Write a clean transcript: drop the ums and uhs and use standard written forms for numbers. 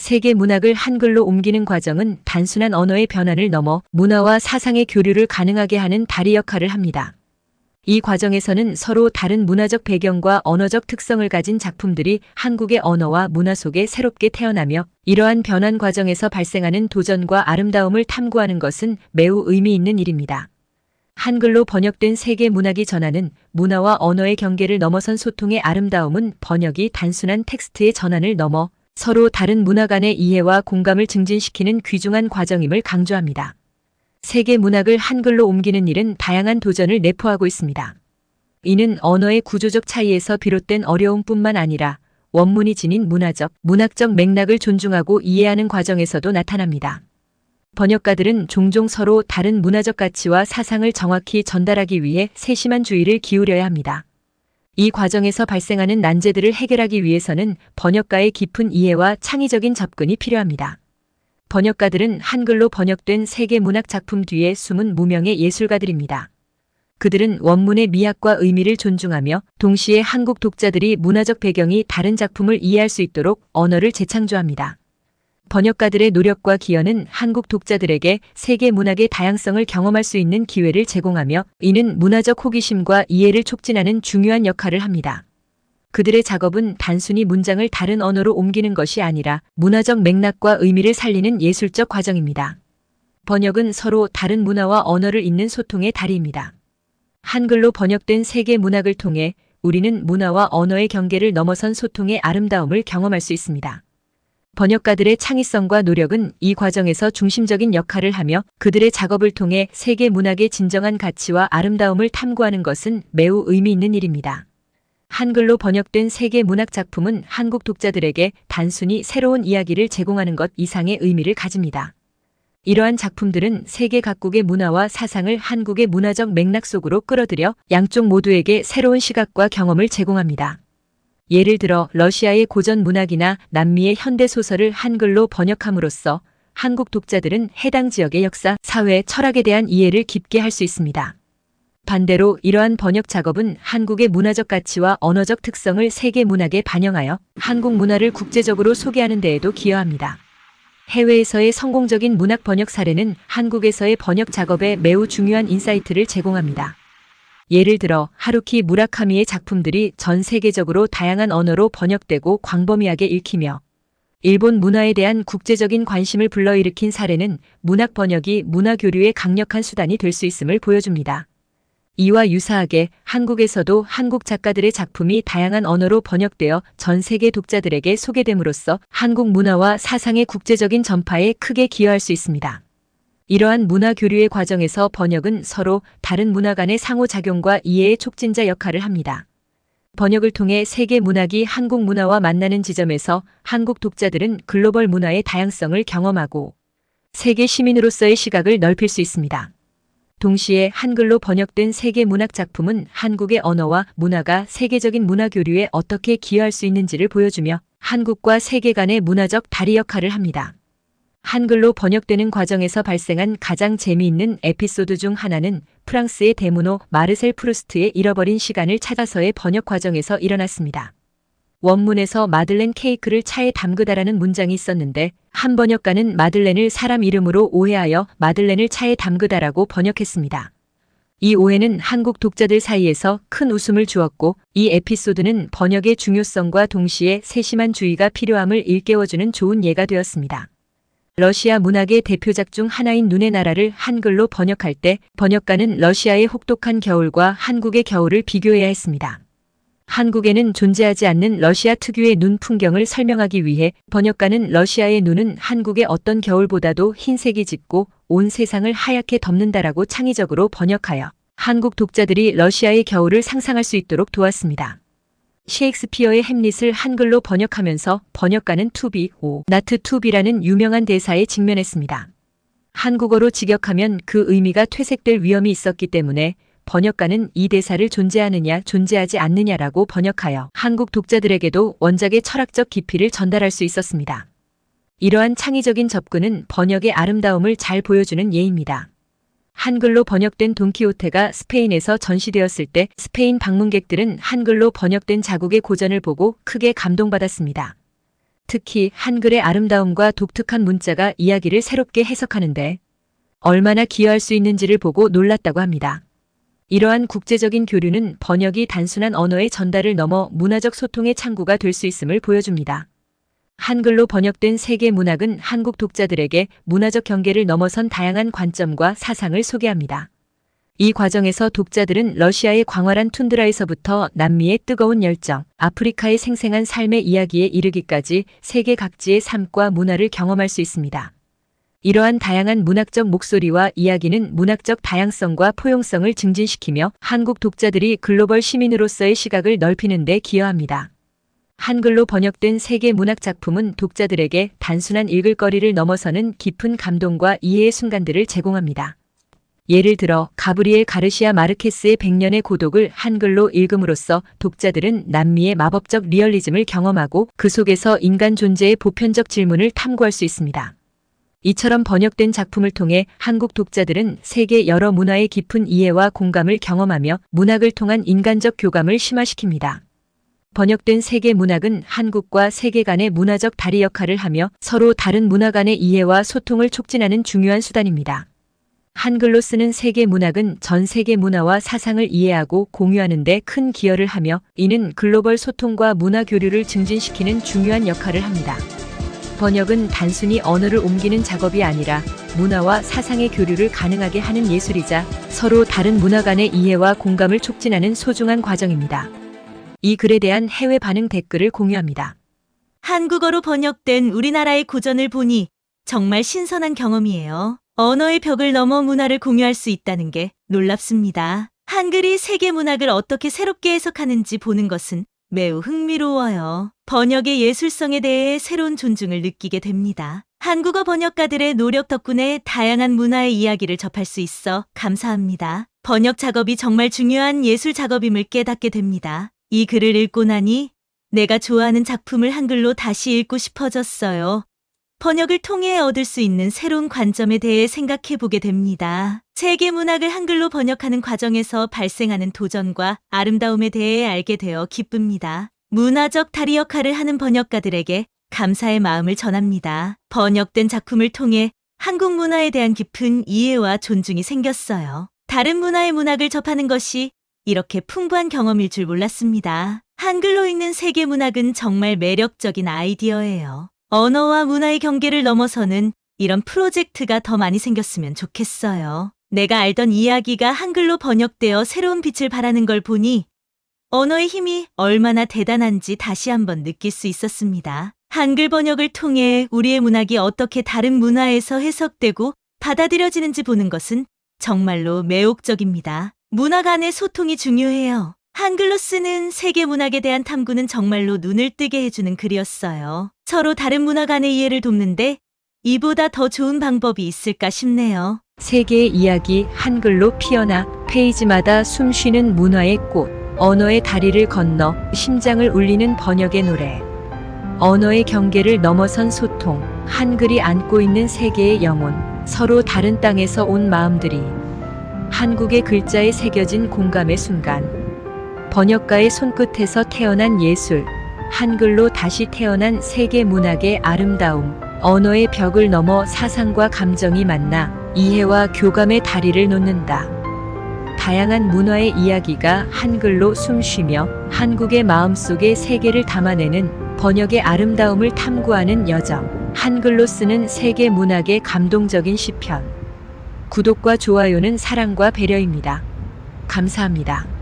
세계 문학을 한글로 옮기는 과정은 단순한 언어의 변환을 넘어 문화와 사상의 교류를 가능하게 하는 다리 역할을 합니다. 이 과정에서는 서로 다른 문화적 배경과 언어적 특성을 가진 작품들이 한국의 언어와 문화 속에 새롭게 태어나며, 이러한 변환 과정에서 발생하는 도전과 아름다움을 탐구하는 것은 매우 의미 있는 일입니다. 한글로 번역된 세계 문학이 전하는 문화와 언어의 경계를 넘어선 소통의 아름다움은 번역이 단순한 텍스트의 전환을 넘어 서로 다른 문화 간의 이해와 공감을 증진시키는 귀중한 과정임을 강조합니다. 세계 문학을 한글로 옮기는 일은 다양한 도전을 내포하고 있습니다. 이는 언어의 구조적 차이에서 비롯된 어려움뿐만 아니라 원문이 지닌 문학적 맥락을 존중하고 이해하는 과정에서도 나타납니다. 번역가들은 종종 서로 다른 문화적 가치와 사상을 정확히 전달하기 위해 세심한 주의를 기울여야 합니다. 이 과정에서 발생하는 난제들을 해결하기 위해서는 번역가의 깊은 이해와 창의적인 접근이 필요합니다. 번역가들은 한글로 번역된 세계 문학 작품 뒤에 숨은 무명의 예술가들입니다. 그들은 원문의 미학과 의미를 존중하며 동시에 한국 독자들이 문화적 배경이 다른 작품을 이해할 수 있도록 언어를 재창조합니다. 번역가들의 노력과 기여는 한국 독자들에게 세계 문학의 다양성을 경험할 수 있는 기회를 제공하며, 이는 문화적 호기심과 이해를 촉진하는 중요한 역할을 합니다. 그들의 작업은 단순히 문장을 다른 언어로 옮기는 것이 아니라 문화적 맥락과 의미를 살리는 예술적 과정입니다. 번역은 서로 다른 문화와 언어를 잇는 소통의 다리입니다. 한글로 번역된 세계 문학을 통해 우리는 문화와 언어의 경계를 넘어선 소통의 아름다움을 경험할 수 있습니다. 번역가들의 창의성과 노력은 이 과정에서 중심적인 역할을 하며, 그들의 작업을 통해 세계 문학의 진정한 가치와 아름다움을 탐구하는 것은 매우 의미 있는 일입니다. 한글로 번역된 세계 문학 작품은 한국 독자들에게 단순히 새로운 이야기를 제공하는 것 이상의 의미를 가집니다. 이러한 작품들은 세계 각국의 문화와 사상을 한국의 문화적 맥락 속으로 끌어들여 양쪽 모두에게 새로운 시각과 경험을 제공합니다. 예를 들어 러시아의 고전 문학이나 남미의 현대 소설을 한글로 번역함으로써 한국 독자들은 해당 지역의 역사, 사회, 철학에 대한 이해를 깊게 할 수 있습니다. 반대로 이러한 번역 작업은 한국의 문화적 가치와 언어적 특성을 세계 문학에 반영하여 한국 문화를 국제적으로 소개하는 데에도 기여합니다. 해외에서의 성공적인 문학 번역 사례는 한국에서의 번역 작업에 매우 중요한 인사이트를 제공합니다. 예를 들어 하루키 무라카미의 작품들이 전 세계적으로 다양한 언어로 번역되고 광범위하게 읽히며 일본 문화에 대한 국제적인 관심을 불러일으킨 사례는 문학 번역이 문화 교류의 강력한 수단이 될 수 있음을 보여줍니다. 이와 유사하게 한국에서도 한국 작가들의 작품이 다양한 언어로 번역되어 전 세계 독자들에게 소개됨으로써 한국 문화와 사상의 국제적인 전파에 크게 기여할 수 있습니다. 이러한 문화 교류의 과정에서 번역은 서로 다른 문화 간의 상호작용과 이해의 촉진자 역할을 합니다. 번역을 통해 세계 문학이 한국 문화와 만나는 지점에서 한국 독자들은 글로벌 문화의 다양성을 경험하고 세계 시민으로서의 시각을 넓힐 수 있습니다. 동시에 한글로 번역된 세계 문학 작품은 한국의 언어와 문화가 세계적인 문화 교류에 어떻게 기여할 수 있는지를 보여주며 한국과 세계 간의 문화적 다리 역할을 합니다. 한글로 번역되는 과정에서 발생한 가장 재미있는 에피소드 중 하나는 프랑스의 대문호 마르셀 프루스트의 잃어버린 시간을 찾아서의 번역 과정에서 일어났습니다. 원문에서 마들렌 케이크를 차에 담그다라는 문장이 있었는데, 한 번역가는 마들렌을 사람 이름으로 오해하여 마들렌을 차에 담그다라고 번역했습니다. 이 오해는 한국 독자들 사이에서 큰 웃음을 주었고, 이 에피소드는 번역의 중요성과 동시에 세심한 주의가 필요함을 일깨워주는 좋은 예가 되었습니다. 러시아 문학의 대표작 중 하나인 눈의 나라를 한글로 번역할 때 번역가는 러시아의 혹독한 겨울과 한국의 겨울을 비교해야 했습니다. 한국에는 존재하지 않는 러시아 특유의 눈 풍경을 설명하기 위해 번역가는 러시아의 눈은 한국의 어떤 겨울보다도 흰색이 짙고 온 세상을 하얗게 덮는다라고 창의적으로 번역하여 한국 독자들이 러시아의 겨울을 상상할 수 있도록 도왔습니다. 셰익스피어의 햄릿을 한글로 번역하면서 번역가는 to be, not to be라는 유명한 대사에 직면했습니다. 한국어로 직역하면 그 의미가 퇴색될 위험이 있었기 때문에 번역가는 이 대사를 존재하느냐 존재하지 않느냐라고 번역하여 한국 독자들에게도 원작의 철학적 깊이를 전달할 수 있었습니다. 이러한 창의적인 접근은 번역의 아름다움을 잘 보여주는 예입니다. 한글로 번역된 돈키호테가 스페인에서 전시되었을 때 스페인 방문객들은 한글로 번역된 자국의 고전을 보고 크게 감동받았습니다. 특히 한글의 아름다움과 독특한 문자가 이야기를 새롭게 해석하는데 얼마나 기여할 수 있는지를 보고 놀랐다고 합니다. 이러한 국제적인 교류는 번역이 단순한 언어의 전달을 넘어 문화적 소통의 창구가 될 수 있음을 보여줍니다. 한글로 번역된 세계 문학은 한국 독자들에게 문화적 경계를 넘어선 다양한 관점과 사상을 소개합니다. 이 과정에서 독자들은 러시아의 광활한 툰드라에서부터 남미의 뜨거운 열정, 아프리카의 생생한 삶의 이야기에 이르기까지 세계 각지의 삶과 문화를 경험할 수 있습니다. 이러한 다양한 문학적 목소리와 이야기는 문학적 다양성과 포용성을 증진시키며 한국 독자들이 글로벌 시민으로서의 시각을 넓히는 데 기여합니다. 한글로 번역된 세계 문학 작품은 독자들에게 단순한 읽을거리를 넘어서는 깊은 감동과 이해의 순간들을 제공합니다. 예를 들어 가브리엘 가르시아 마르케스의 100년의 고독을 한글로 읽음으로써 독자들은 남미의 마법적 리얼리즘을 경험하고 그 속에서 인간 존재의 보편적 질문을 탐구할 수 있습니다. 이처럼 번역된 작품을 통해 한국 독자들은 세계 여러 문화의 깊은 이해와 공감을 경험하며 문학을 통한 인간적 교감을 심화시킵니다. 번역된 세계 문학은 한국과 세계 간의 문화적 다리 역할을 하며 서로 다른 문화 간의 이해와 소통을 촉진하는 중요한 수단입니다. 한글로 쓰는 세계 문학은 전 세계 문화와 사상을 이해하고 공유하는 데 큰 기여를 하며 이는 글로벌 소통과 문화 교류를 증진시키는 중요한 역할을 합니다. 번역은 단순히 언어를 옮기는 작업이 아니라 문화와 사상의 교류를 가능하게 하는 예술이자 서로 다른 문화 간의 이해와 공감을 촉진하는 소중한 과정입니다. 이 글에 대한 해외 반응 댓글을 공유합니다. 한국어로 번역된 우리나라의 고전을 보니 정말 신선한 경험이에요. 언어의 벽을 넘어 문화를 공유할 수 있다는 게 놀랍습니다. 한글이 세계 문학을 어떻게 새롭게 해석하는지 보는 것은 매우 흥미로워요. 번역의 예술성에 대해 새로운 존중을 느끼게 됩니다. 한국어 번역가들의 노력 덕분에 다양한 문화의 이야기를 접할 수 있어 감사합니다. 번역 작업이 정말 중요한 예술 작업임을 깨닫게 됩니다. 이 글을 읽고 나니 내가 좋아하는 작품을 한글로 다시 읽고 싶어졌어요. 번역을 통해 얻을 수 있는 새로운 관점에 대해 생각해 보게 됩니다. 세계 문학을 한글로 번역하는 과정에서 발생하는 도전과 아름다움에 대해 알게 되어 기쁩니다. 문화적 다리 역할을 하는 번역가들에게 감사의 마음을 전합니다. 번역된 작품을 통해 한국 문화에 대한 깊은 이해와 존중이 생겼어요. 다른 문화의 문학을 접하는 것이 이렇게 풍부한 경험일 줄 몰랐습니다. 한글로 읽는 세계 문학은 정말 매력적인 아이디어예요. 언어와 문화의 경계를 넘어서는 이런 프로젝트가 더 많이 생겼으면 좋겠어요. 내가 알던 이야기가 한글로 번역되어 새로운 빛을 발하는 걸 보니 언어의 힘이 얼마나 대단한지 다시 한번 느낄 수 있었습니다. 한글 번역을 통해 우리의 문학이 어떻게 다른 문화에서 해석되고 받아들여지는지 보는 것은 정말로 매혹적입니다. 문화 간의 소통이 중요해요. 한글로 쓰는 세계 문학에 대한 탐구는 정말로 눈을 뜨게 해주는 글이었어요. 서로 다른 문화 간의 이해를 돕는데 이보다 더 좋은 방법이 있을까 싶네요. 세계의 이야기 한글로 피어나 페이지마다 숨쉬는 문화의 꽃, 언어의 다리를 건너 심장을 울리는 번역의 노래. 언어의 경계를 넘어선 소통, 한글이 안고 있는 세계의 영혼, 서로 다른 땅에서 온 마음들이 한국의 글자에 새겨진 공감의 순간. 번역가의 손끝에서 태어난 예술, 한글로 다시 태어난 세계 문학의 아름다움, 언어의 벽을 넘어 사상과 감정이 만나 이해와 교감의 다리를 놓는다. 다양한 문화의 이야기가 한글로 숨쉬며 한국의 마음속의 세계를 담아내는 번역의 아름다움을 탐구하는 여정, 한글로 쓰는 세계 문학의 감동적인 시편. 구독과 좋아요는 사랑과 배려입니다. 감사합니다.